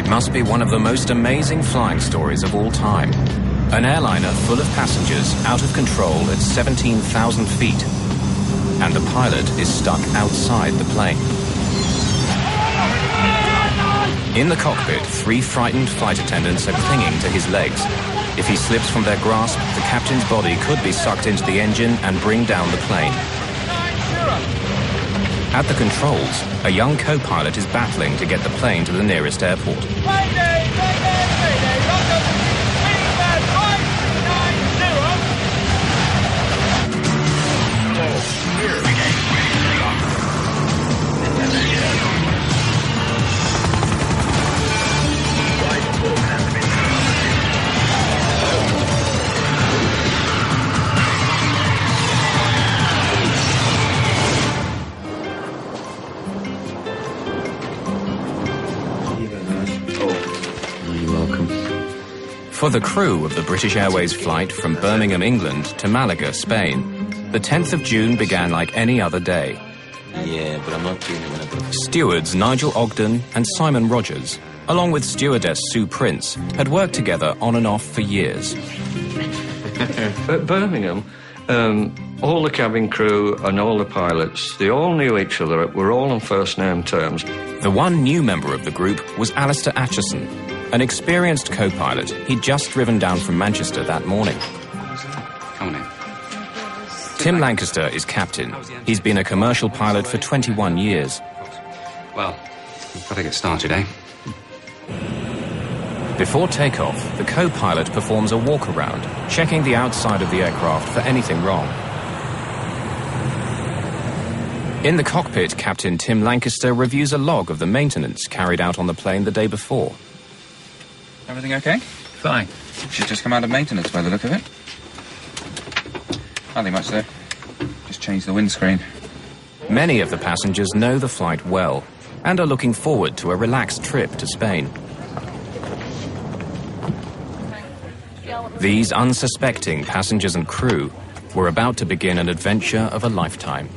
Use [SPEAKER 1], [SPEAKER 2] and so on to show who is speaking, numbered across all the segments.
[SPEAKER 1] It must be one of the most amazing flying stories of all time. An airliner full of passengers out of control at 17,000 feet. And the pilot is stuck outside the plane. In the cockpit, 3 frightened flight attendants are clinging to his legs. If he slips from their grasp, the captain's body could be sucked into the engine and bring down the plane. At the controls, a young co-pilot is battling to get the plane to the nearest airport.
[SPEAKER 2] Mayday, mayday, mayday, welcome to Winningbird 539.
[SPEAKER 1] For the crew of the British Airways flight from Birmingham, England to Malaga, Spain, the 10th of June began like any other day.
[SPEAKER 3] Yeah, but I'm not doing it when I put it.
[SPEAKER 1] Stewards Nigel Ogden and Simon Rogers, along with stewardess Sue Prince, had worked together on and off for years.
[SPEAKER 4] At Birmingham, all the cabin crew and all the pilots, they all knew each other, were all on first-name terms.
[SPEAKER 1] The one new member of the group was Alistair Acheson, an experienced co-pilot. He'd just driven down from Manchester that morning.
[SPEAKER 3] Come on in.
[SPEAKER 1] Tim Lancaster is captain. He's been a commercial pilot for 21 years.
[SPEAKER 3] Well, we've got to get started, eh?
[SPEAKER 1] Before takeoff, the co-pilot performs a walk-around, checking the outside of the aircraft for anything wrong. In the cockpit, Captain Tim Lancaster reviews a log of the maintenance carried out on the plane the day before.
[SPEAKER 5] Everything okay?
[SPEAKER 3] Fine.
[SPEAKER 5] She's just come out of maintenance by the look of it. Nothing much there. Just changed the windscreen.
[SPEAKER 1] Many of the passengers know the flight well and are looking forward to a relaxed trip to Spain. These unsuspecting passengers and crew were about to begin an adventure of a lifetime.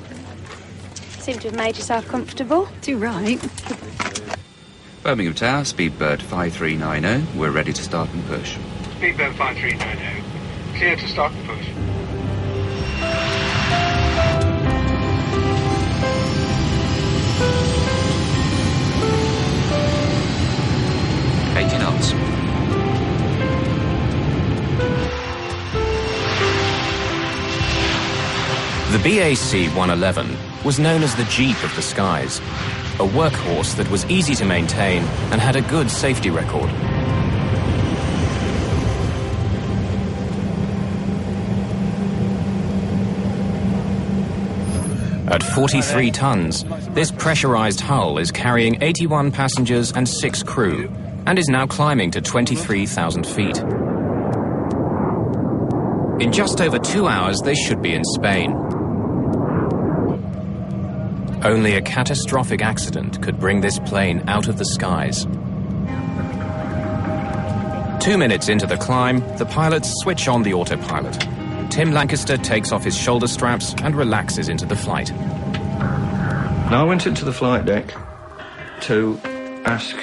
[SPEAKER 6] Seem to have made yourself comfortable.
[SPEAKER 7] Too right.
[SPEAKER 3] Birmingham Tower, Speedbird 5390. We're ready to start and push.
[SPEAKER 8] Speedbird 5390. Clear to start and push.
[SPEAKER 3] knots.
[SPEAKER 1] The BAC 111 was known as the Jeep of the skies, a workhorse that was easy to maintain and had a good safety record. At 43 tons, this pressurized hull is carrying 81 passengers and 6 crew, and is now climbing to 23,000 feet. In just over 2 hours, they should be in Spain. Only a catastrophic accident could bring this plane out of the skies. 2 minutes into the climb, the pilots switch on the autopilot. Tim Lancaster takes off his shoulder straps and relaxes into the flight.
[SPEAKER 4] Now I went into the flight deck to ask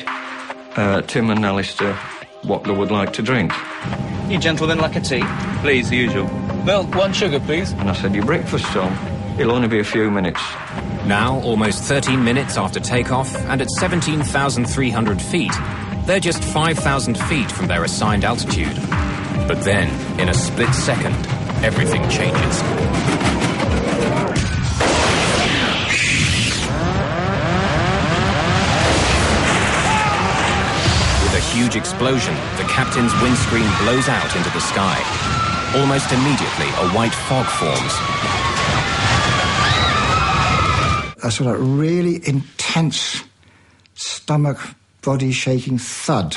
[SPEAKER 4] Tim and Alistair what they would like to drink.
[SPEAKER 5] You gentlemen like a tea? Please, the usual. Milk, 1 sugar, please.
[SPEAKER 4] And I said, your breakfast, Tom? It'll only be a few minutes.
[SPEAKER 1] Now, almost 13 minutes after takeoff, and at 17,300 feet, they're just 5,000 feet from their assigned altitude. But then, in a split second, everything changes. With a huge explosion, the captain's windscreen blows out into the sky. Almost immediately, a white fog forms.
[SPEAKER 9] A sort of really intense stomach, body-shaking thud.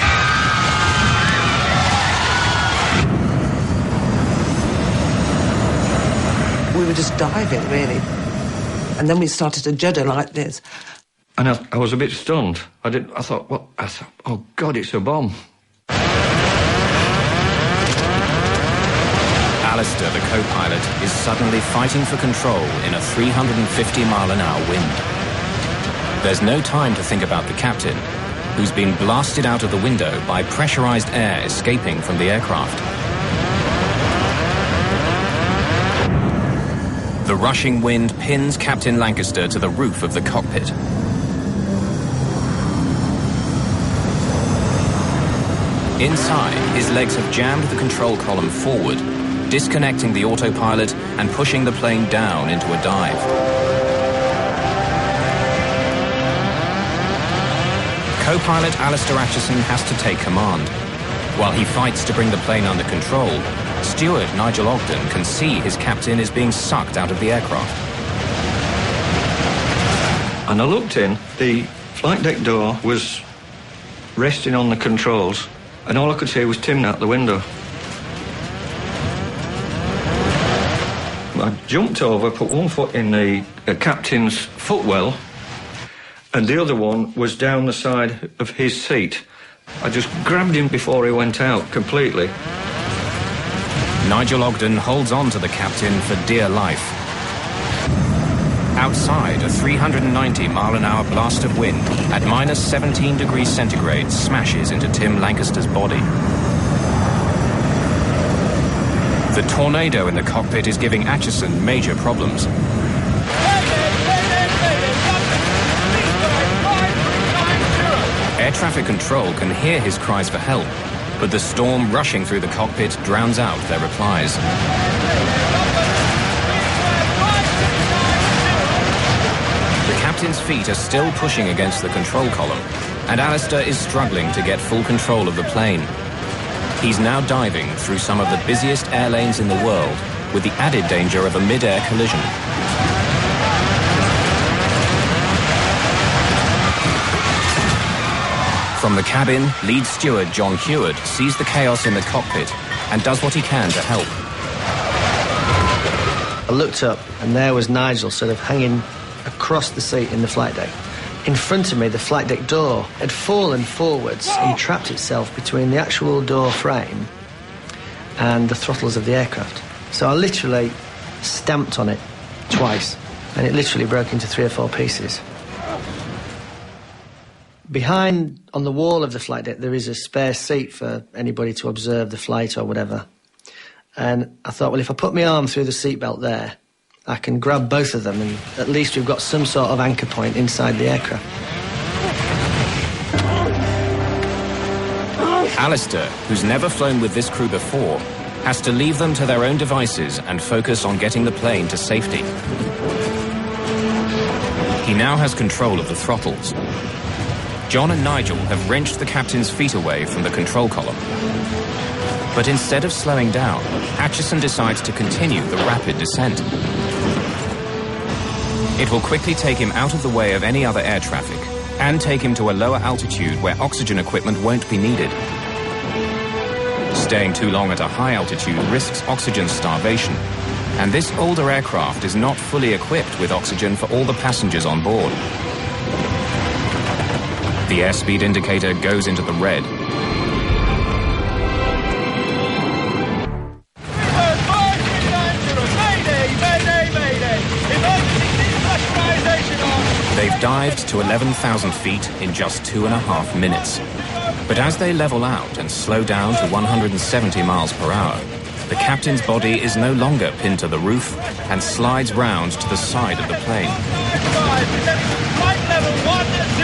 [SPEAKER 10] We were just diving, really. And then we started to judder like this.
[SPEAKER 4] And I was a bit stunned. I thought, what? I thought, oh, God, it's a bomb.
[SPEAKER 1] Alistair, the co-pilot, is suddenly fighting for control in a 350-mile-an-hour wind. There's no time to think about the captain. who's been blasted out of the window by pressurized air escaping from the aircraft. The rushing wind pins Captain Lancaster to the roof of the cockpit. Inside, his legs have jammed the control column forward, disconnecting the autopilot and pushing the plane down into a dive. Co-pilot Alistair Acheson has to take command. While he fights to bring the plane under control, steward Nigel Ogden can see his captain is being sucked out of the aircraft.
[SPEAKER 4] And I looked in, the flight deck door was resting on the controls, and all I could see was Tim out the window. I jumped over, put one foot in the captain's footwell, and the other one was down the side of his seat. I just grabbed him before he went out completely.
[SPEAKER 1] Nigel Ogden holds on to the captain for dear life. Outside, a 390-mile-an-hour blast of wind at minus 17 degrees centigrade smashes into Tim Lancaster's body. The tornado in the cockpit is giving Acheson major problems. Air traffic control can hear his cries for help, but the storm rushing through the cockpit drowns out their replies. The captain's feet are still pushing against the control column, and Alistair is struggling to get full control of the plane. He's now diving through some of the busiest air lanes in the world, with the added danger of a mid-air collision. From the cabin, lead steward John Heward sees the chaos in the cockpit and does what he can to help.
[SPEAKER 7] I looked up, and there was Nigel sort of hanging across the seat in the flight deck. In front of me, the flight deck door had fallen forwards and trapped itself between the actual door frame and the throttles of the aircraft. So I literally stamped on it twice, and it literally broke into 3 or 4 pieces. Behind, on the wall of the flight deck, there is a spare seat for anybody to observe the flight or whatever. And I thought, well, if I put my arm through the seatbelt there, I can grab both of them, and at least we've got some sort of anchor point inside the aircraft.
[SPEAKER 1] Alistair, who's never flown with this crew before, has to leave them to their own devices and focus on getting the plane to safety. He now has control of the throttles. John and Nigel have wrenched the captain's feet away from the control column. But instead of slowing down, Acheson decides to continue the rapid descent. It will quickly take him out of the way of any other air traffic and take him to a lower altitude where oxygen equipment won't be needed. Staying too long at a high altitude risks oxygen starvation, and this older aircraft is not fully equipped with oxygen for all the passengers on board. The airspeed indicator goes into the red. They've dived to 11,000 feet in just 2.5 minutes. But as they level out and slow down to 170 miles per hour, the captain's body is no longer pinned to the roof and slides round to the side of the plane.
[SPEAKER 2] Flight level 100.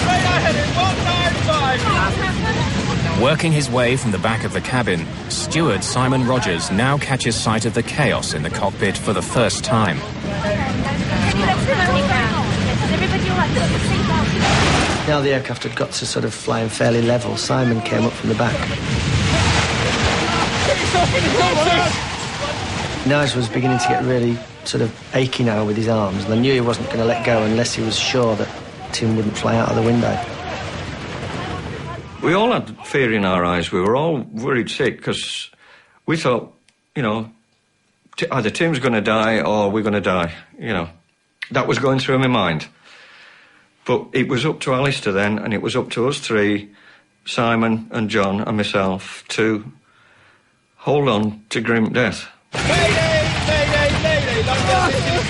[SPEAKER 2] Radar heading 195.
[SPEAKER 1] Working his way from the back of the cabin, steward Simon Rogers now catches sight of the chaos in the cockpit for the first time.
[SPEAKER 7] Now the aircraft had got to sort of flying fairly level, Simon came up from the back. Nigel was beginning to get really sort of achy now with his arms, and I knew he wasn't going to let go unless he was sure that Tim wouldn't fly out of the window.
[SPEAKER 4] We all had fear in our eyes. We were all worried sick because we thought, you know, either Tim's going to die or we're going to die, you know. That was going through my mind. But it was up to Alistair then, and it was up to us three, Simon and John and myself, to hold on to grim death.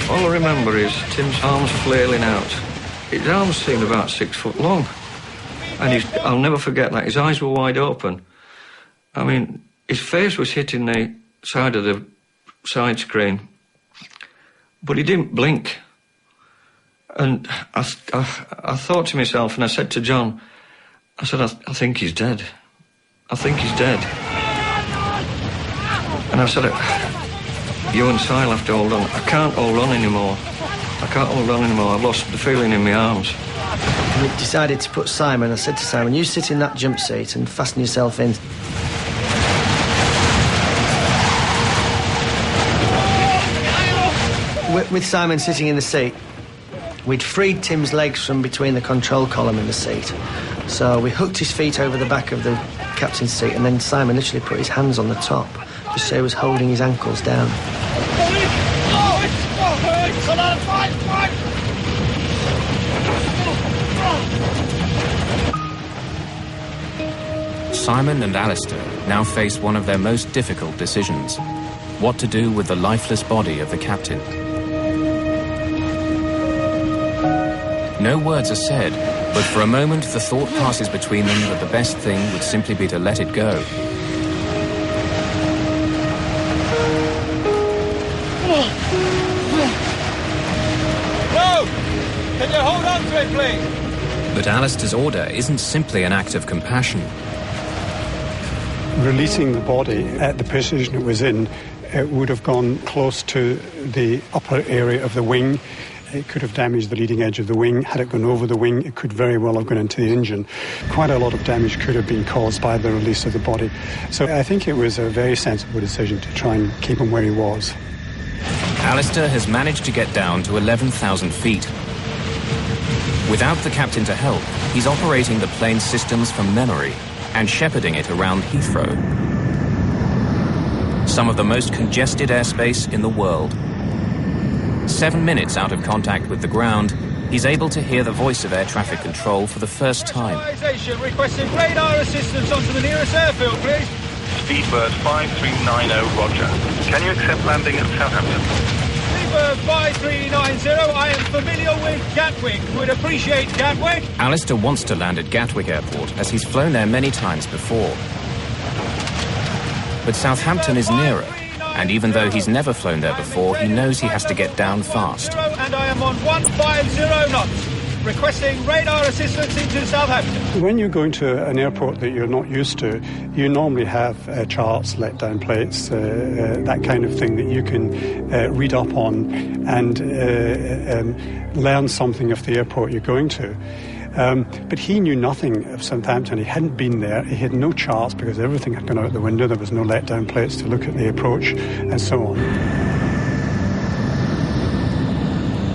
[SPEAKER 4] All I remember is Tim's arms flailing out. his arms seemed about 6 foot long. And I'll never forget that. His eyes were wide open. I mean, his face was hitting the side of the side screen, but he didn't blink. And I thought to myself, and I said to John, I said, I think he's dead. I think he's dead. And I said, you and Si will have to hold on. I can't hold on anymore. I can't hold on anymore. I've lost the feeling in my arms.
[SPEAKER 7] We decided to put Simon. I said to Simon, you sit in that jump seat and fasten yourself in. With Simon sitting in the seat, we'd freed Tim's legs from between the control column and the seat. So we hooked his feet over the back of the captain's seat, and then Simon literally put his hands on the top, just so he was holding his ankles down.
[SPEAKER 1] Simon and Alistair now face one of their most difficult decisions: what to do with the lifeless body of the captain. No words are said, but for a moment the thought passes between them that the best thing would simply be to let it go.
[SPEAKER 2] No! Can you hold on to it, please?
[SPEAKER 1] But Alistair's order isn't simply an act of compassion.
[SPEAKER 11] Releasing the body at the position it was in, it would have gone close to the upper area of the wing. It could have damaged the leading edge of the wing. Had it gone over the wing, it could very well have gone into the engine. Quite a lot of damage could have been caused by the release of the body. So I think it was a very sensible decision to try and keep him where he was.
[SPEAKER 1] Alistair has managed to get down to 11,000 feet. Without the captain to help, he's operating the plane's systems from memory and shepherding it around Heathrow, some of the most congested airspace in the world. 7 minutes out of contact with the ground, he's able to hear the voice of air traffic control for the first time.
[SPEAKER 2] Requesting radar assistance onto the nearest airfield, please.
[SPEAKER 8] Speedbird 5390, roger. Can you accept landing at Southampton?
[SPEAKER 2] Speedbird 5390, I am familiar with Gatwick. Would appreciate Gatwick.
[SPEAKER 1] Alistair wants to land at Gatwick Airport, as he's flown there many times before. But Southampton is nearer, and even though he's never flown there before, he knows he has to get down fast.
[SPEAKER 2] And I am on 150 knots. Requesting radar assistance into Southampton.
[SPEAKER 11] When you're going to an airport that you're not used to, you normally have charts, let-down plates, that kind of thing that you can read up on and learn something of the airport you're going to. But he knew nothing of Southampton. He hadn't been there. He had no charts because everything had gone out the window. There was no let-down plates to look at the approach and so on.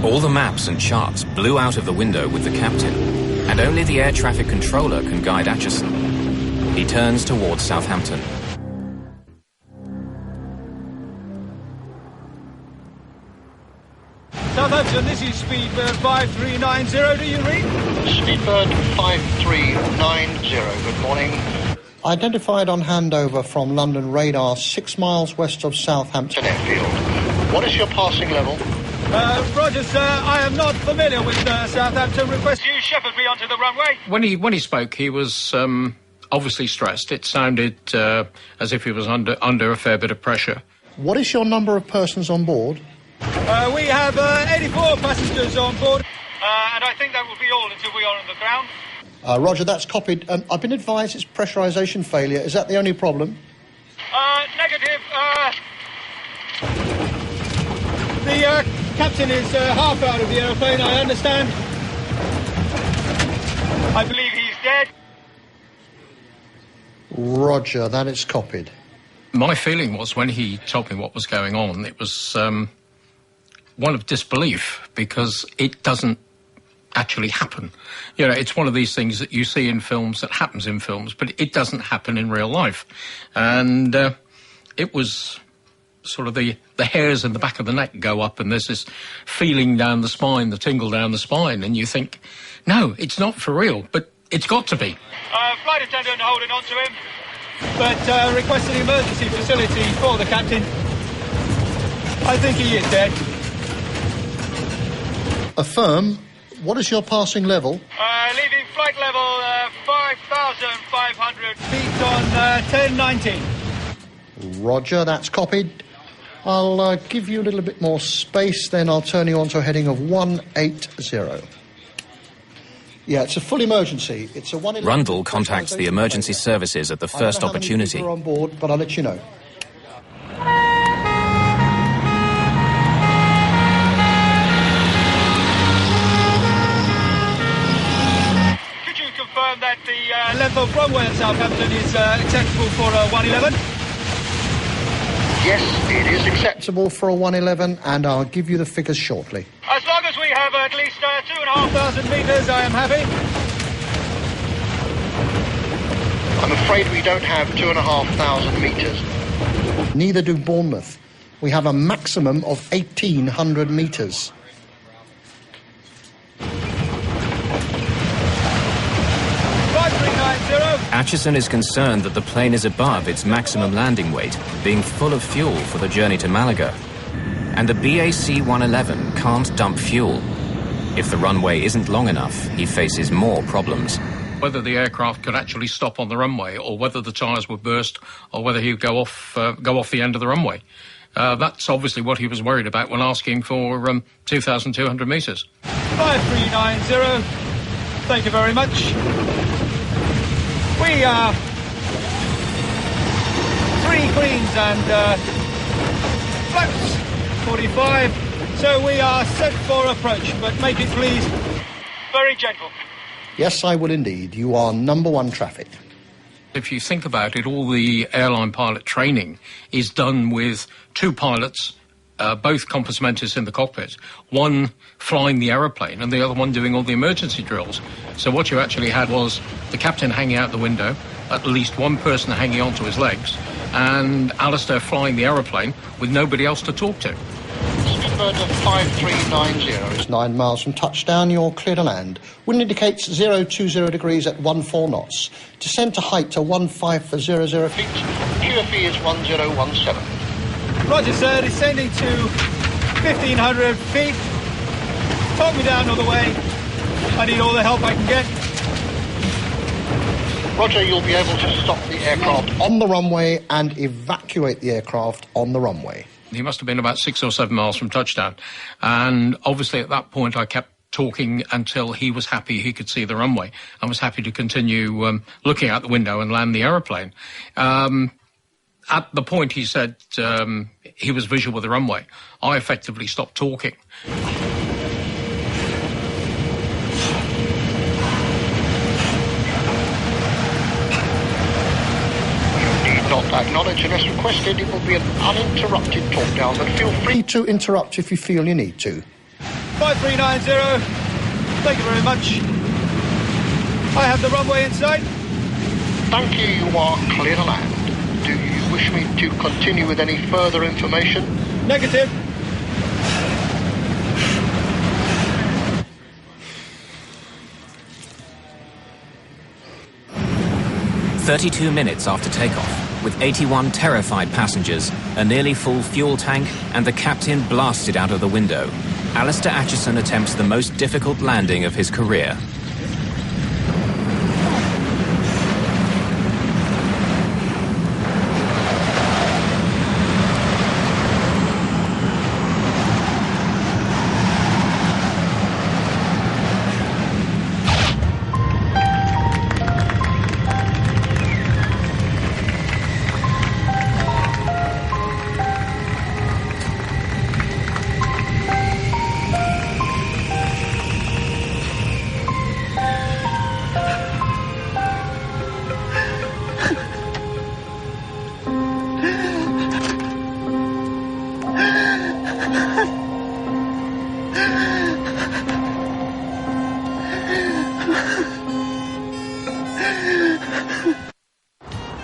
[SPEAKER 1] All the maps and charts blew out of the window with the captain, and only the air traffic controller can guide Atchison. He turns towards Southampton.
[SPEAKER 2] Southampton, this is Speedbird 5390. Do you read?
[SPEAKER 12] Speedbird 5390. Good morning.
[SPEAKER 13] Identified on handover from London radar 6 miles west of Southampton
[SPEAKER 12] Airfield. What is your passing level?
[SPEAKER 2] Roger, sir. I am not familiar with Southampton. Request you shepherd me onto the runway.
[SPEAKER 14] When he spoke, he was obviously stressed. It sounded as if he was under a fair bit of pressure.
[SPEAKER 13] What is your number of persons on board?
[SPEAKER 2] We have 84 passengers on board, and I think that will be all until we are on the ground.
[SPEAKER 13] Roger, that's copied. I've been advised it's pressurisation failure. Is that the only problem?
[SPEAKER 2] Negative. The captain is half out of the aeroplane, I understand. I believe he's dead.
[SPEAKER 13] Roger, that is copied.
[SPEAKER 14] My feeling was, when he told me what was going on, it was one of disbelief, because it doesn't actually happen. You know, it's one of these things that you see in films, that happens in films, but it doesn't happen in real life. And it was sort of the hairs in the back of the neck go up, and there's this feeling down the spine, the tingle down the spine, and you think, no, it's not for real, but it's got to be.
[SPEAKER 2] Flight attendant holding on to him, but requesting emergency facility for the captain. I think he is dead.
[SPEAKER 13] Affirm. What is your passing level?
[SPEAKER 2] Leaving flight level 5,500 feet on 1019.
[SPEAKER 13] Roger, that's copied. I'll give you a little bit more space, then I'll turn you on to a heading of 180. Yeah, it's a full emergency. It's a 111.
[SPEAKER 1] Rundle contacts the emergency services at the first opportunity.
[SPEAKER 13] I don't know how many people are on board, but I'll let you know.
[SPEAKER 2] Could you confirm that the length of runway at Southampton is acceptable for a 111?
[SPEAKER 12] Yes, it is
[SPEAKER 13] acceptable for a 111, and I'll give you the figures shortly.
[SPEAKER 2] As long as we have at least 2,500 metres, I am happy.
[SPEAKER 12] I'm afraid we don't have 2,500 metres.
[SPEAKER 13] Neither do Bournemouth. We have a maximum of 1,800 metres.
[SPEAKER 1] Atchison is concerned that the plane is above its maximum landing weight, being full of fuel for the journey to Malaga. And the BAC 111 can't dump fuel. If the runway isn't long enough, he faces more problems.
[SPEAKER 14] Whether the aircraft could actually stop on the runway, or whether the tyres would burst, or whether he would go off the end of the runway. That's obviously what he was worried about when asking for 2,200 metres.
[SPEAKER 2] 5390. Thank you very much. We are 3 greens and floats 45, so we are set for approach, but make it please very gentle.
[SPEAKER 13] Yes, I will indeed. You are number 1 traffic.
[SPEAKER 14] If you think about it, all the airline pilot training is done with 2 pilots, both compass mentors in the cockpit, one flying the aeroplane and the other one doing all the emergency drills. So what you actually had was the captain hanging out the window, at least one person hanging onto his legs, and Alistair flying the aeroplane with nobody else to talk to.
[SPEAKER 12] Speedbird of 5390.
[SPEAKER 13] It's 9 miles from touchdown, you're clear to land. Wind indicates 020 degrees at 14 knots. Descent to height to 15400 feet.
[SPEAKER 12] QFE is 1017.
[SPEAKER 2] Roger, sir. Descending to 1,500 feet. Talk me down all the way. I need all the help I can get.
[SPEAKER 12] Roger, you'll be able to stop the aircraft
[SPEAKER 13] on the runway and evacuate the aircraft on the runway.
[SPEAKER 14] He must have been about 6 or 7 miles from touchdown. And obviously at that point I kept talking until he was happy he could see the runway and was happy to continue looking out the window and land the aeroplane. At the point he said he was visual with the runway, I effectively stopped talking.
[SPEAKER 12] Not acknowledge unless requested. It will be an uninterrupted talk down, but feel free
[SPEAKER 13] to interrupt if you feel you need to.
[SPEAKER 2] 5390. Thank you very much. I have the runway in sight.
[SPEAKER 12] Thank you. You are clear to land. Do you wish me to continue with any further information?
[SPEAKER 2] Negative.
[SPEAKER 1] "32 minutes after takeoff, with 81 terrified passengers, a nearly full fuel tank, and the captain blasted out of the window, Alistair Atchison attempts the most difficult landing of his career.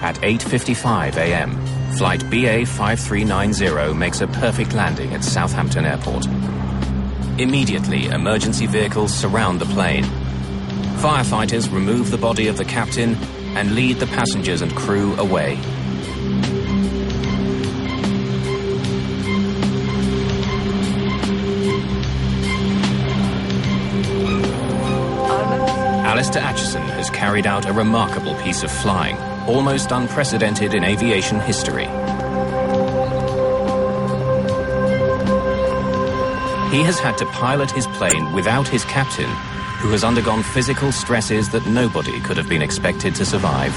[SPEAKER 1] At 8:55 a.m., flight BA 5390 makes a perfect landing at Southampton Airport. Immediately, emergency vehicles surround the plane. Firefighters remove the body of the captain and lead the passengers and crew away. Alistair Acheson has carried out a remarkable piece of flying, almost unprecedented in aviation history. He has had to pilot his plane without his captain, who has undergone physical stresses that nobody could have been expected to survive.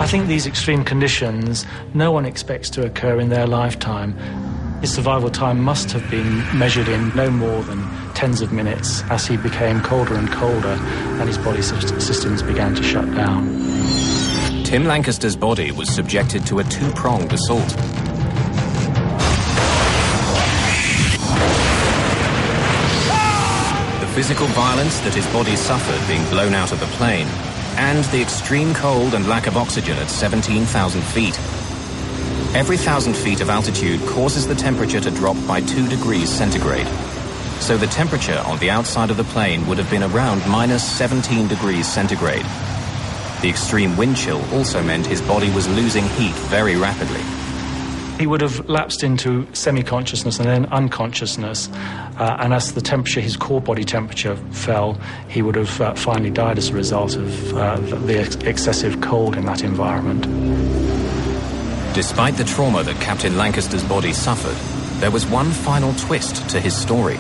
[SPEAKER 15] I think these extreme conditions, no one expects to occur in their lifetime. His survival time must have been measured in no more than tens of minutes as he became colder and colder and his body systems began to shut down.
[SPEAKER 1] Tim Lancaster's body was subjected to a two-pronged assault. The physical violence that his body suffered being blown out of the plane, and the extreme cold and lack of oxygen at 17,000 feet. Every 1,000 feet of altitude causes the temperature to drop by 2 degrees centigrade. So the temperature on the outside of the plane would have been around minus 17 degrees centigrade. The extreme wind chill also meant his body was losing heat very rapidly.
[SPEAKER 15] He would have lapsed into semi-consciousness and then unconsciousness, and as the temperature, his core body temperature fell, he would have finally died as a result of the excessive cold in that environment.
[SPEAKER 1] Despite the trauma that Captain Lancaster's body suffered, there was one final twist to his story.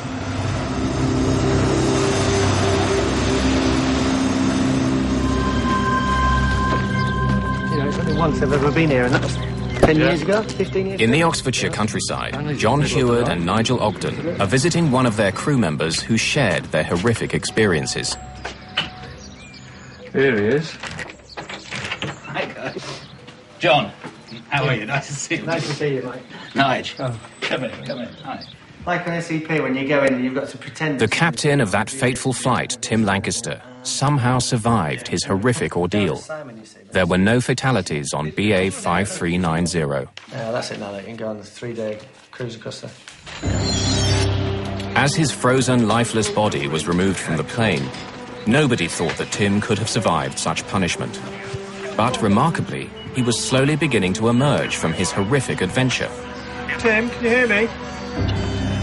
[SPEAKER 7] You know, it's only once I've ever been here, and that was 10 years ago, 15 years ago.
[SPEAKER 1] In the Oxfordshire countryside, John Heward and Nigel Ogden are visiting one of their crew members who shared their horrific experiences.
[SPEAKER 4] Here he is.
[SPEAKER 5] Hi, guys. John, how are you? Nice to see you.
[SPEAKER 7] Nice to see you, mate.
[SPEAKER 5] Nige, come in. Hi.
[SPEAKER 7] Like on SCP, when you go in, you've got to pretend...
[SPEAKER 1] The captain of that fateful flight, Tim Lancaster, somehow survived his horrific ordeal. There were no fatalities on BA 5390.
[SPEAKER 7] That's it now, you can go on the 3-day cruise across there.
[SPEAKER 1] As his frozen, lifeless body was removed from the plane, nobody thought that Tim could have survived such punishment. But remarkably, he was slowly beginning to emerge from his horrific adventure.
[SPEAKER 2] Tim, can you hear me?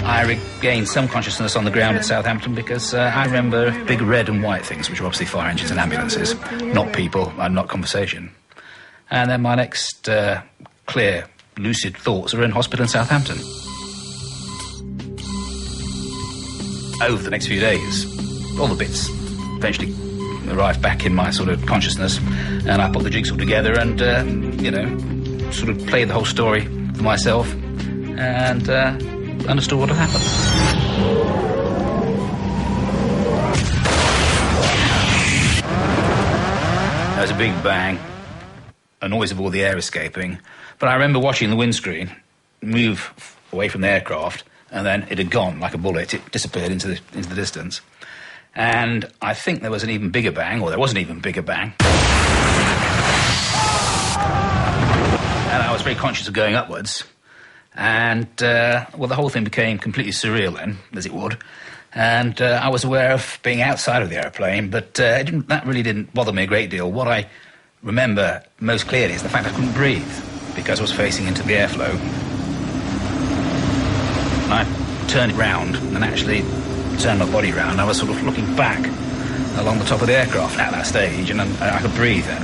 [SPEAKER 5] I regained some consciousness on the ground at Southampton because I remember big red and white things, which were obviously fire engines and ambulances, not people and not conversation. And then my next clear, lucid thoughts were in hospital in Southampton. Over the next few days, all the bits eventually arrived back in my sort of consciousness, and I put the jigsaw together and, sort of played the whole story for myself and understood what had happened. There was a big bang, a noise of all the air escaping, but I remember watching the windscreen move away from the aircraft, and then it had gone like a bullet. It disappeared into the distance. And I think there was an even bigger bang, or there was an even bigger bang. And I was very conscious of going upwards. And, the whole thing became completely surreal then, as it would. And I was aware of being outside of the aeroplane, but that really didn't bother me a great deal. What I remember most clearly is the fact I couldn't breathe, because I was facing into the airflow. And I turned round and actually turned my body round. I was sort of looking back along the top of the aircraft at that stage, and I could breathe then.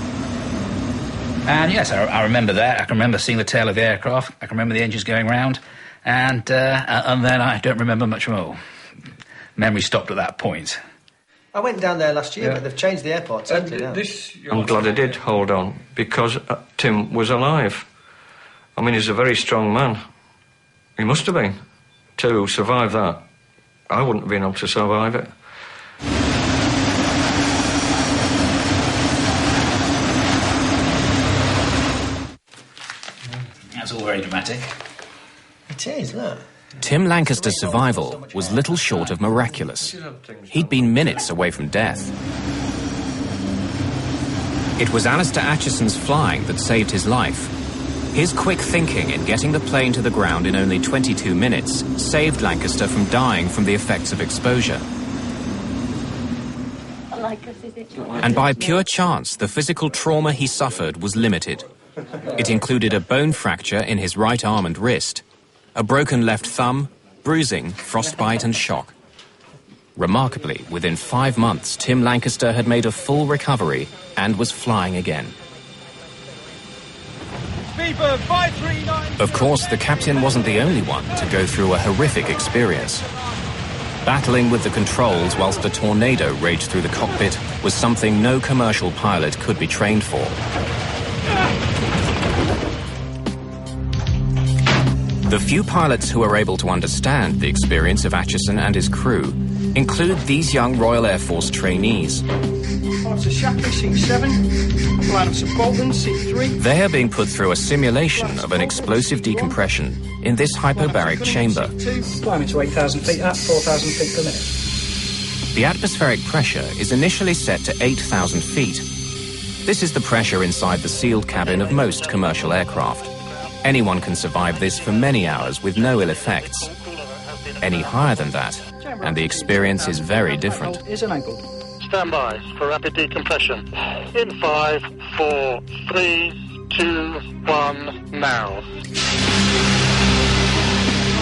[SPEAKER 5] And yes, I remember that. I can remember seeing the tail of the aircraft. I can remember the engines going round. And then I don't remember much more. Memory stopped at that point.
[SPEAKER 7] I went down there last year, but they've changed the airport totally now.
[SPEAKER 4] I'm glad I did hold on, because Tim was alive. I mean, he's a very strong man. He must have been, to survive that. I wouldn't have been able to survive it.
[SPEAKER 5] That's all very dramatic.
[SPEAKER 7] It is, look.
[SPEAKER 1] Tim Lancaster's survival was little short of miraculous. He'd been minutes away from death. It was Alistair Acheson's flying that saved his life. His quick thinking in getting the plane to the ground in only 22 minutes saved Lancaster from dying from the effects of exposure. And by pure chance, the physical trauma he suffered was limited. It included a bone fracture in his right arm and wrist, a broken left thumb, bruising, frostbite and shock. Remarkably, within 5 months, Tim Lancaster had made a full recovery and was flying again.
[SPEAKER 2] Speedbird 539.
[SPEAKER 1] Of course, the captain wasn't the only one to go through a horrific experience. Battling with the controls whilst a tornado raged through the cockpit was something no commercial pilot could be trained for. The few pilots who are able to understand the experience of Acheson and his crew include these young Royal Air Force trainees.
[SPEAKER 16] Parts of Shapley, seat 7. Planets of Bolton, seat 3.
[SPEAKER 1] They are being put through a simulation of an explosive decompression in this hyperbaric chamber.
[SPEAKER 16] Climbing to 8,000 feet at 4,000 feet per minute.
[SPEAKER 1] The atmospheric pressure is initially set to 8,000 feet. This is the pressure inside the sealed cabin of most commercial aircraft. Anyone can survive this for many hours with no ill effects. Any higher than that, and the experience is very different.
[SPEAKER 12] Stand by for rapid decompression. In 5, 4, 3, 2, 1, now.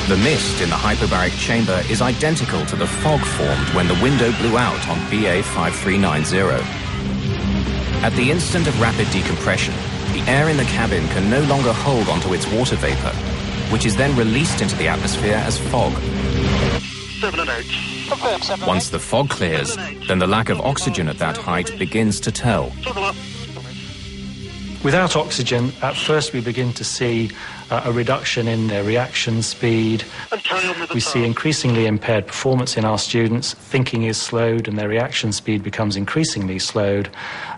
[SPEAKER 1] The mist in the hyperbaric chamber is identical to the fog formed when the window blew out on BA 5390. At the instant of rapid decompression, the air in the cabin can no longer hold onto its water vapor, which is then released into the atmosphere as fog.
[SPEAKER 12] 7 and 8.
[SPEAKER 1] Once the fog clears, then the lack of oxygen at that height begins to tell.
[SPEAKER 15] Without oxygen, at first we begin to see a reduction in their reaction speed. We see increasingly impaired performance in our students. Thinking is slowed and their reaction speed becomes increasingly slowed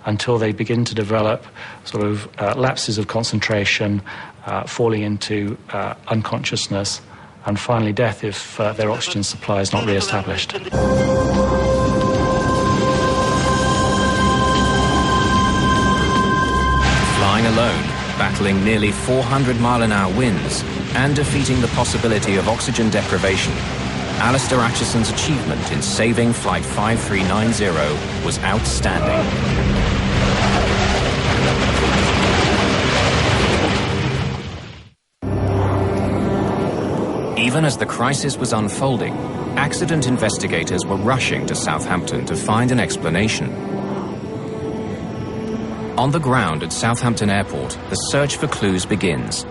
[SPEAKER 15] until they begin to develop sort of lapses of concentration, falling into unconsciousness, and finally death if their oxygen supply is not re-established.
[SPEAKER 1] Flying alone, battling nearly 400-mile-an-hour winds, and defeating the possibility of oxygen deprivation, Alistair Acheson's achievement in saving Flight 5390 was outstanding. Even as the crisis was unfolding, accident investigators were rushing to Southampton to find an explanation. On the ground at Southampton Airport, the search for clues begins.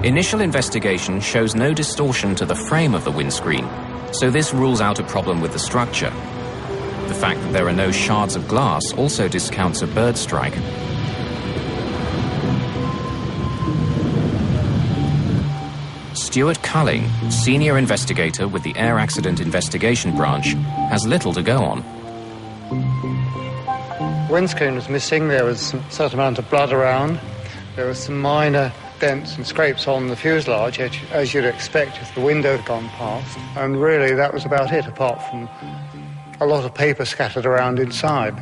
[SPEAKER 1] Initial investigation shows no distortion to the frame of the windscreen, so this rules out a problem with the structure. The fact that there are no shards of glass also discounts a bird strike. Stuart Culling, senior investigator with the Air Accident Investigation Branch, has little to go on.
[SPEAKER 17] Windscreen was missing, there was a certain amount of blood around, there were some minor dents and scrapes on the fuselage, as you'd expect if the window had gone past, and really that was about it, apart from a lot of paper scattered around inside.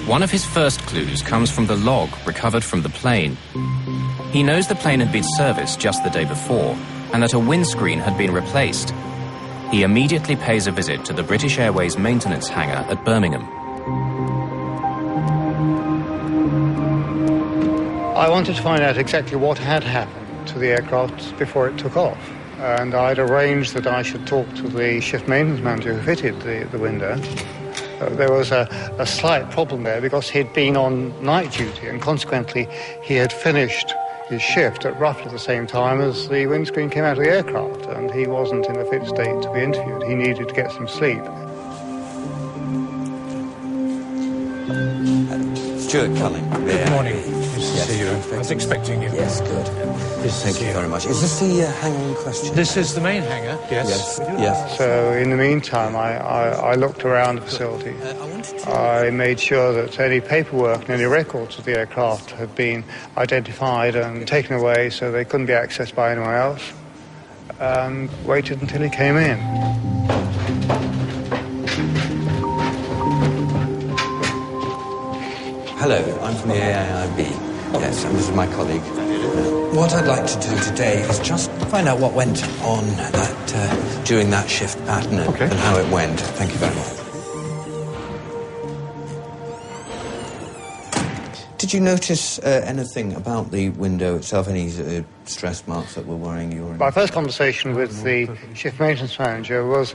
[SPEAKER 1] One of his first clues comes from the log recovered from the plane. He knows the plane had been serviced just the day before, and that a windscreen had been replaced. He immediately pays a visit to the British Airways maintenance hangar at Birmingham.
[SPEAKER 17] I wanted to find out exactly what had happened to the aircraft before it took off. And I'd arranged that I should talk to the shift maintenance manager who fitted the window. There was a slight problem there because he'd been on night duty and consequently he had finished his shift at roughly the same time as the windscreen came out of the aircraft, and he wasn't in a fit state to be interviewed. He needed to get some sleep.
[SPEAKER 18] Stuart Culling.
[SPEAKER 19] Good morning. Nice to see you. I was expecting you.
[SPEAKER 18] Yes, good. Thank you very much. Is this the hangar in question?
[SPEAKER 19] This is the main hangar, yes.
[SPEAKER 17] Yes. So in the meantime, I looked around the facility. I made sure that any paperwork and any records of the aircraft had been identified and taken away so they couldn't be accessed by anyone else, and waited until he came in.
[SPEAKER 18] Hello, I'm from the AIIB. Yes, and this is my colleague. What I'd like to do today is just find out what went on during that shift pattern and how it went. Thank you very much. Did Did you notice anything about the window itself, any stress marks that were worrying you?
[SPEAKER 17] My first conversation with the shift maintenance manager was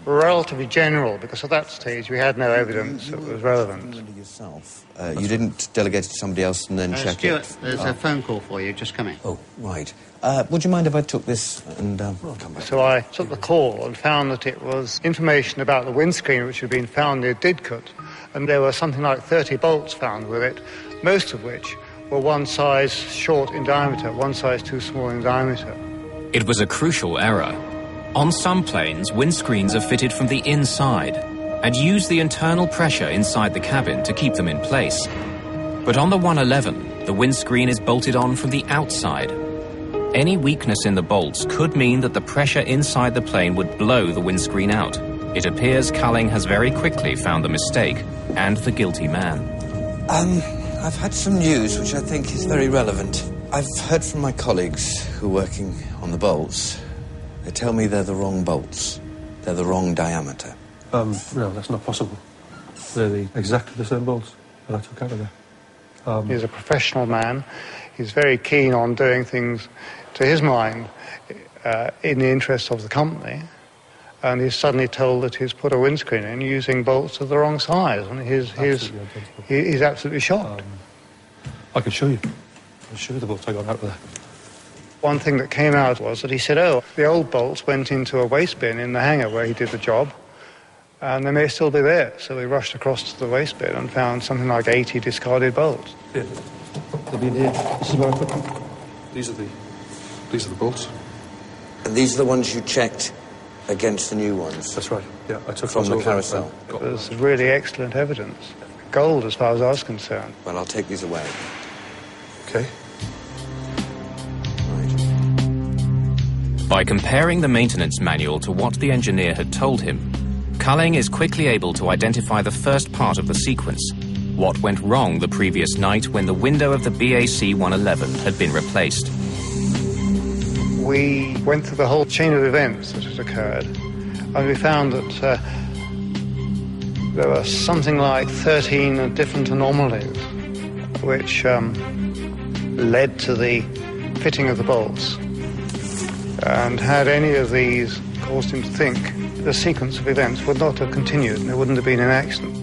[SPEAKER 17] relatively general, because at that stage we had no evidence that was relevant.
[SPEAKER 18] Yourself? You didn't delegate it to somebody else and then check
[SPEAKER 20] Stuart,
[SPEAKER 18] it?
[SPEAKER 20] there's a phone call for you, just coming.
[SPEAKER 18] Oh, right. Would you mind if I took this and come back?
[SPEAKER 17] So I took the call and found that it was information about the windscreen which had been found near Didcot, and there were something like 30 bolts found with it, most of which were one size short in diameter, one size too small in diameter.
[SPEAKER 1] It was a crucial error. On some planes, windscreens are fitted from the inside and use the internal pressure inside the cabin to keep them in place. But on the 111, the windscreen is bolted on from the outside. Any weakness in the bolts could mean that the pressure inside the plane would blow the windscreen out. It appears Culling has very quickly found the mistake and the guilty man.
[SPEAKER 18] I've had some news which I think is very relevant. I've heard from my colleagues who are working on the bolts. They tell me they're the wrong bolts. They're the wrong diameter.
[SPEAKER 21] No, that's not possible. They're exactly the same bolts that I took out of there.
[SPEAKER 17] He's a professional man. He's very keen on doing things, to his mind, in the interest of the company. And he's suddenly told that he's put a windscreen in using bolts of the wrong size. And he's absolutely shocked.
[SPEAKER 21] I can show you. I'll show you the bolts I got out of there.
[SPEAKER 17] One thing that came out was that he said, the old bolts went into a waste bin in the hangar where he did the job, and they may still be there. So we rushed across to the waste bin and found something like 80 discarded bolts.
[SPEAKER 21] Here. They'll be in here. This is where I put them. These are the bolts.
[SPEAKER 18] And these are the ones you checked against the new ones?
[SPEAKER 21] That's right. Yeah, I took
[SPEAKER 18] from the carousel.
[SPEAKER 17] It was really excellent evidence. Gold, as far as I was concerned.
[SPEAKER 18] Well, I'll take these away.
[SPEAKER 21] Okay.
[SPEAKER 1] By comparing the maintenance manual to what the engineer had told him, Culling is quickly able to identify the first part of the sequence, what went wrong the previous night when the window of the BAC 111 had been replaced.
[SPEAKER 17] We went through the whole chain of events that had occurred, and we found that there were something like 13 different anomalies which led to the fitting of the bolts. And had any of these caused him to think, the sequence of events would not have continued and there wouldn't have been an accident.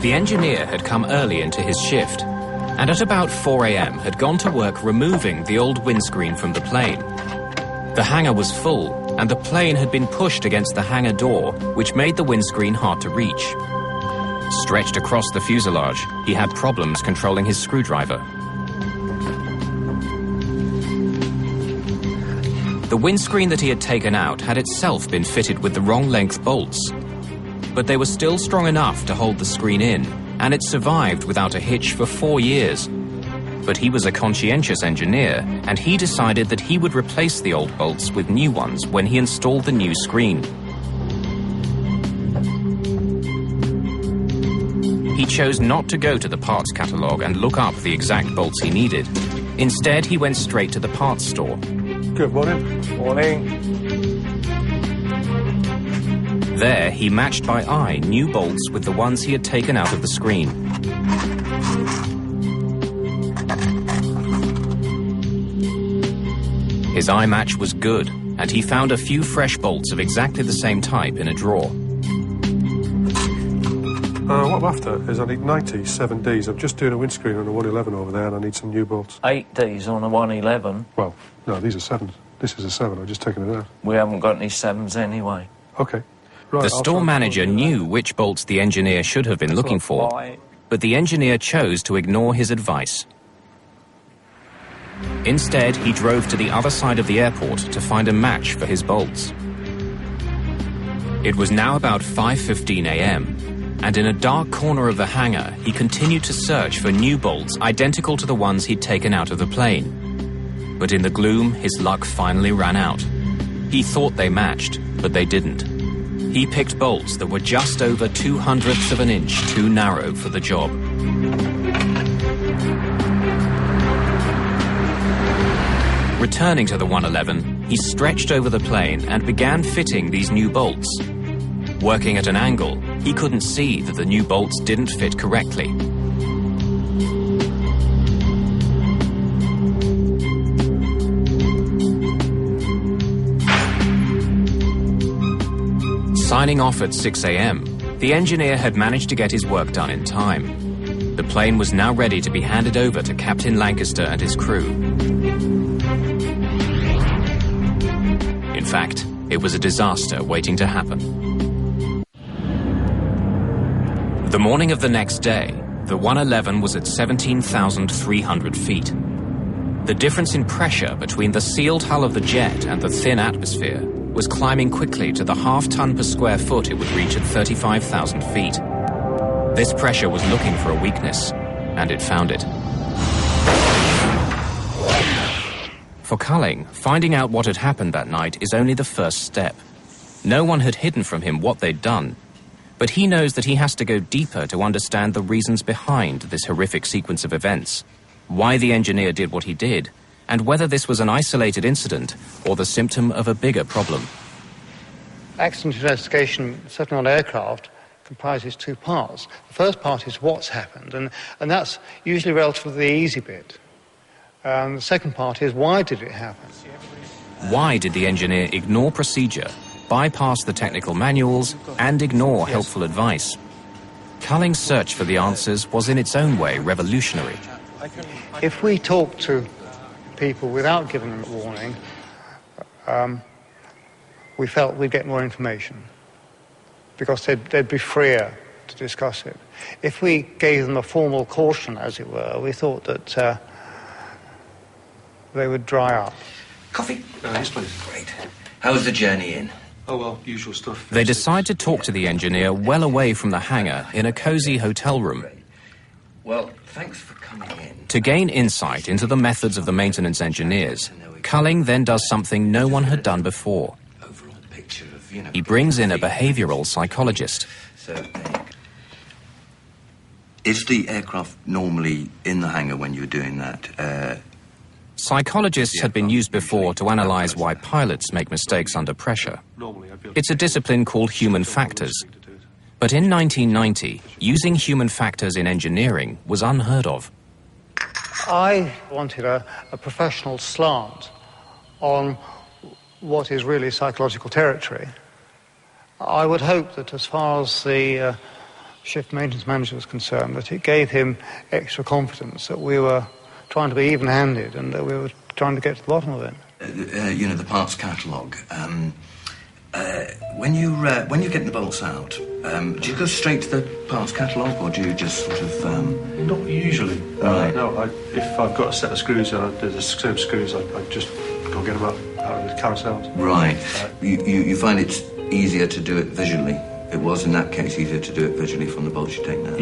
[SPEAKER 1] The engineer had come early into his shift, and at about 4 a.m. had gone to work removing the old windscreen from the plane. The hangar was full, and the plane had been pushed against the hangar door, which made the windscreen hard to reach. Stretched across the fuselage, he had problems controlling his screwdriver. The windscreen that he had taken out had itself been fitted with the wrong length bolts, but they were still strong enough to hold the screen in, and it survived without a hitch for 4 years. But he was a conscientious engineer, and he decided that he would replace the old bolts with new ones when he installed the new screen. He chose not to go to the parts catalogue and look up the exact bolts he needed. Instead, he went straight to the parts store.
[SPEAKER 21] Good morning.
[SPEAKER 4] Morning.
[SPEAKER 1] There, he matched by eye new bolts with the ones he had taken out of the screen. His eye match was good, and he found a few fresh bolts of exactly the same type in a drawer.
[SPEAKER 21] What I'm after is I need 97 Ds. I'm just doing a windscreen on a 111 over there, and I need some new bolts.
[SPEAKER 22] 8 Ds on a 111?
[SPEAKER 21] Well, no, these are 7s. This is a 7. I've just taken it out.
[SPEAKER 22] We haven't got any 7s anyway.
[SPEAKER 21] Okay. Right,
[SPEAKER 1] the store manager knew which bolts the engineer should have been looking for, but the engineer chose to ignore his advice. Instead, he drove to the other side of the airport to find a match for his bolts. It was now about 5:15 a.m., and in a dark corner of the hangar, he continued to search for new bolts identical to the ones he'd taken out of the plane. But in the gloom, his luck finally ran out. He thought they matched, but they didn't. He picked bolts that were just over 2/100ths of an inch too narrow for the job. Returning to the 111, he stretched over the plane and began fitting these new bolts. Working at an angle, he couldn't see that the new bolts didn't fit correctly. Signing off at 6 a.m., the engineer had managed to get his work done in time. The plane was now ready to be handed over to Captain Lancaster and his crew. In fact, it was a disaster waiting to happen. The morning of the next day, the 111 was at 17,300 feet. The difference in pressure between the sealed hull of the jet and the thin atmosphere was climbing quickly to the half-ton per square foot it would reach at 35,000 feet. This pressure was looking for a weakness, and it found it. For Culling, finding out what had happened that night is only the first step. No one had hidden from him what they'd done, but he knows that he has to go deeper to understand the reasons behind this horrific sequence of events, why the engineer did what he did, and whether this was an isolated incident or the symptom of a bigger problem.
[SPEAKER 17] Accident investigation, certainly on aircraft, comprises two parts. The first part is what's happened, and that's usually relatively the easy bit. The second part is why did it happen?
[SPEAKER 1] Why did the engineer ignore procedure, bypass the technical manuals, and ignore helpful advice? Culling's search for the answers was in its own way revolutionary.
[SPEAKER 17] If we talk to people without giving them a warning, we felt we'd get more information because they'd be freer to discuss it. If we gave them a formal caution, as it were, we thought that they would dry up.
[SPEAKER 18] Coffee?
[SPEAKER 21] Yes, please.
[SPEAKER 18] Great. How was the journey in?
[SPEAKER 21] Oh, well, usual stuff.
[SPEAKER 1] They decide to talk to the engineer well away from the hangar in a cosy hotel room.
[SPEAKER 18] Well, thanks for coming in.
[SPEAKER 1] To gain insight into the methods of the maintenance engineers, Culling then does something no one had done before. He brings in a behavioral psychologist.
[SPEAKER 18] Is the aircraft normally in the hangar when you're doing that?
[SPEAKER 1] Psychologists had been used before to analyze why pilots make mistakes under pressure. It's a discipline called human factors. But in 1990, using human factors in engineering was unheard of.
[SPEAKER 17] I wanted a professional slant on what is really psychological territory. I would hope that as far as the shift maintenance manager was concerned, that it gave him extra confidence that we were trying to be even-handed and that we were trying to get to the bottom of it.
[SPEAKER 18] The parts catalogue. When you're getting the bolts out, do you go straight to the parts catalogue, or do you just sort of...
[SPEAKER 21] Not usually.
[SPEAKER 18] Right.
[SPEAKER 21] No, if I've got a set of screws and there's the same screws, I just go get them out of the carousels.
[SPEAKER 18] Right. You find it's easier to do it visually? It was, in that case, easier to do it visually from the bolts you take now?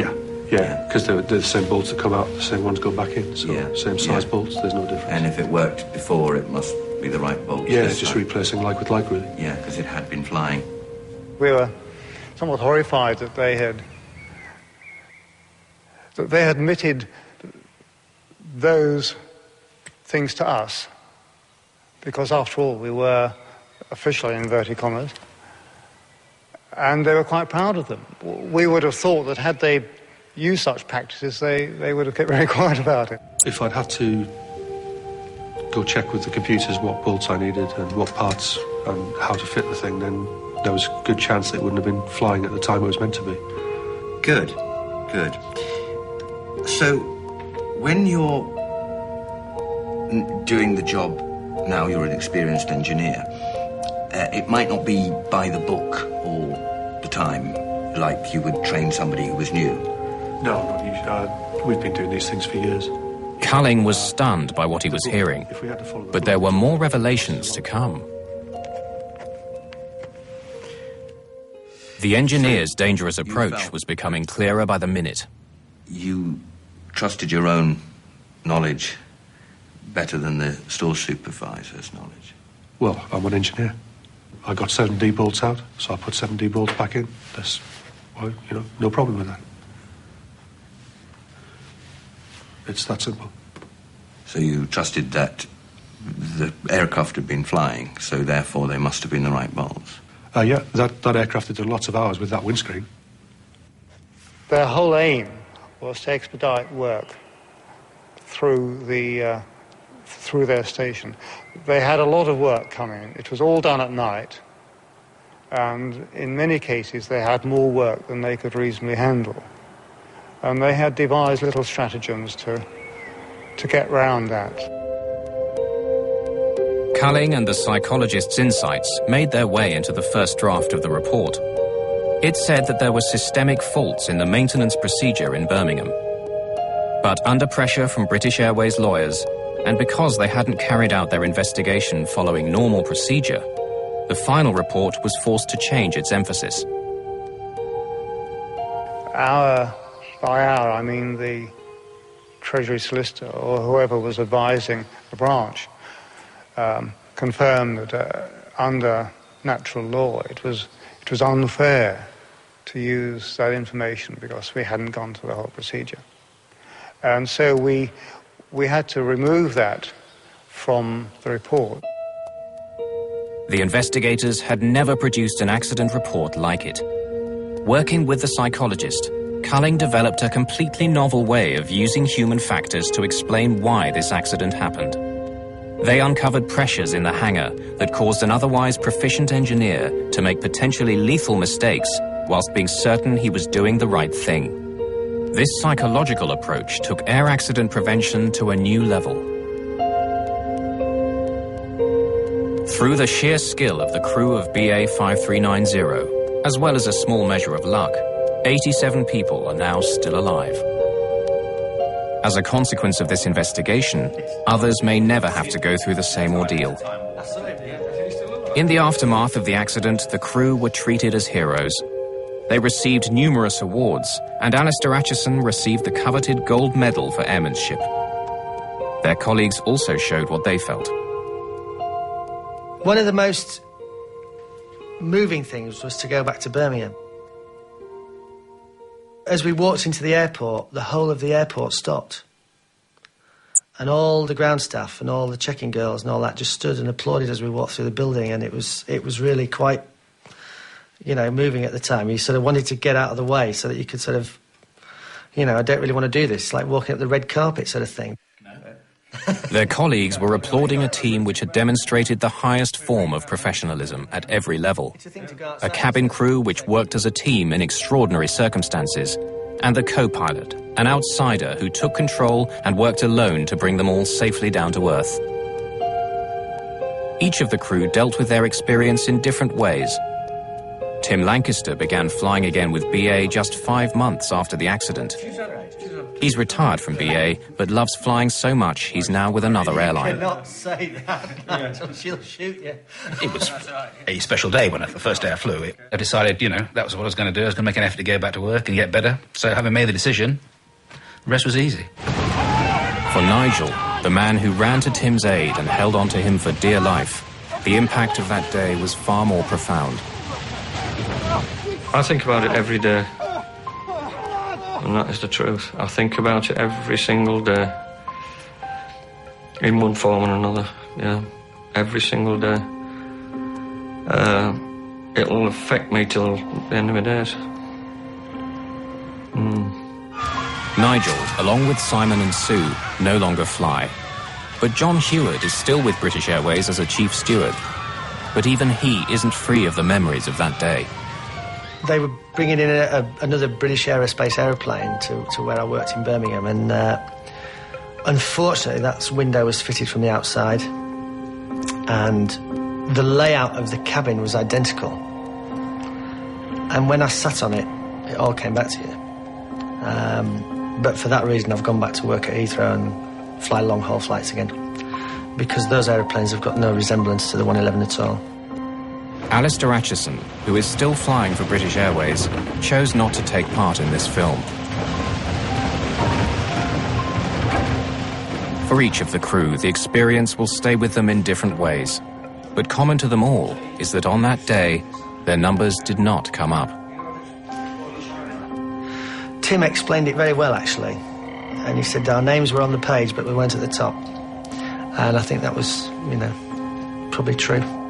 [SPEAKER 21] Yeah, because they're the same bolts that come out, the same ones go back in, so same size bolts, there's no difference.
[SPEAKER 18] And if it worked before, it must be the right bolts?
[SPEAKER 21] Yeah, it's just replacing like with like, really.
[SPEAKER 18] Yeah, because it had been flying.
[SPEAKER 17] We were somewhat horrified that they had admitted those things to us, because after all we were officially, in inverted commas, and they were quite proud of them. We would have thought that had they used such practices, they would have kept very quiet about it.
[SPEAKER 21] If I'd had to go check with the computers what bolts I needed and what parts and how to fit the thing, then there was a good chance it wouldn't have been flying at the time it was meant to be.
[SPEAKER 18] Good. So, when you're doing the job, now you're an experienced engineer, it might not be by the book all the time, like you would train somebody who was new.
[SPEAKER 21] No, not usually. We've been doing these things for years.
[SPEAKER 1] Culling was stunned by what he was hearing, but there were more revelations to come. The engineer's dangerous approach was becoming clearer by the minute.
[SPEAKER 18] You trusted your own knowledge better than the store supervisor's knowledge?
[SPEAKER 21] Well, I'm an engineer. I got 7D bolts out, so I put 7D bolts back in. That's, well, no problem with that. It's that simple.
[SPEAKER 18] So you trusted that the aircraft had been flying, so therefore they must have been the right bolts.
[SPEAKER 21] Yeah, that aircraft had done lots of hours with that windscreen.
[SPEAKER 17] Their whole aim was to expedite work through their station. They had a lot of work coming. It was all done at night, and in many cases they had more work than they could reasonably handle. And they had devised little stratagems to get round that.
[SPEAKER 1] Culling and the psychologist's insights made their way into the first draft of the report. It said that there were systemic faults in the maintenance procedure in Birmingham. But under pressure from British Airways lawyers, and because they hadn't carried out their investigation following normal procedure, the final report was forced to change its emphasis.
[SPEAKER 17] By our, I mean the Treasury solicitor or whoever was advising the branch, confirmed that under natural law it was unfair to use that information because we hadn't gone through the whole procedure. And so we had to remove that from the report.
[SPEAKER 1] The investigators had never produced an accident report like it. Working with the psychologist, Culling developed a completely novel way of using human factors to explain why this accident happened. They uncovered pressures in the hangar that caused an otherwise proficient engineer to make potentially lethal mistakes whilst being certain he was doing the right thing. This psychological approach took air accident prevention to a new level. Through the sheer skill of the crew of BA 5390, as well as a small measure of luck, 87 people are now still alive. As a consequence of this investigation, others may never have to go through the same ordeal. In the aftermath of the accident, the crew were treated as heroes. They received numerous awards, and Alistair Acheson received the coveted gold medal for airmanship. Their colleagues also showed what they felt.
[SPEAKER 7] One of the most moving things was to go back to Birmingham. As we walked into the airport, the whole of the airport stopped. And all the ground staff and all the check-in girls and all that just stood and applauded as we walked through the building, and it was really quite, moving at the time. You sort of wanted to get out of the way so that you could sort of, I don't really want to do this. It's like walking up the red carpet sort of thing.
[SPEAKER 1] Their colleagues were applauding a team which had demonstrated the highest form of professionalism at every level. A cabin crew which worked as a team in extraordinary circumstances, and the co-pilot, an outsider who took control and worked alone to bring them all safely down to earth. Each of the crew dealt with their experience in different ways. Tim Lancaster began flying again with BA just 5 months after the accident. He's retired from BA, but loves flying so much he's now with another airline.
[SPEAKER 7] You cannot say that. She'll shoot you.
[SPEAKER 5] It was a special day when the first day I flew. I decided, that was what I was going to do. I was going to make an effort to go back to work and get better. So having made the decision, the rest was easy.
[SPEAKER 1] For Nigel, the man who ran to Tim's aid and held on to him for dear life, the impact of that day was far more profound.
[SPEAKER 4] I think about it every day. And that is the truth. I think about it every single day. In one form or another, yeah. Every single day. It'll affect me till the end of my days.
[SPEAKER 1] Nigel, along with Simon and Sue, no longer fly. But John Heward is still with British Airways as a chief steward. But even he isn't free of the memories of that day.
[SPEAKER 7] They were bringing in another British Aerospace aeroplane to where I worked in Birmingham, and unfortunately that window was fitted from the outside, and the layout of the cabin was identical. And when I sat on it, it all came back to you. But for that reason, I've gone back to work at Heathrow and fly long-haul flights again, because those aeroplanes have got no resemblance to the 111 at all.
[SPEAKER 1] Alistair Acheson, who is still flying for British Airways, chose not to take part in this film. For each of the crew, the experience will stay with them in different ways. But common to them all is that on that day, their numbers did not come up.
[SPEAKER 7] Tim explained it very well, actually. And he said our names were on the page, but we weren't at the top. And I think that was, you know, probably true.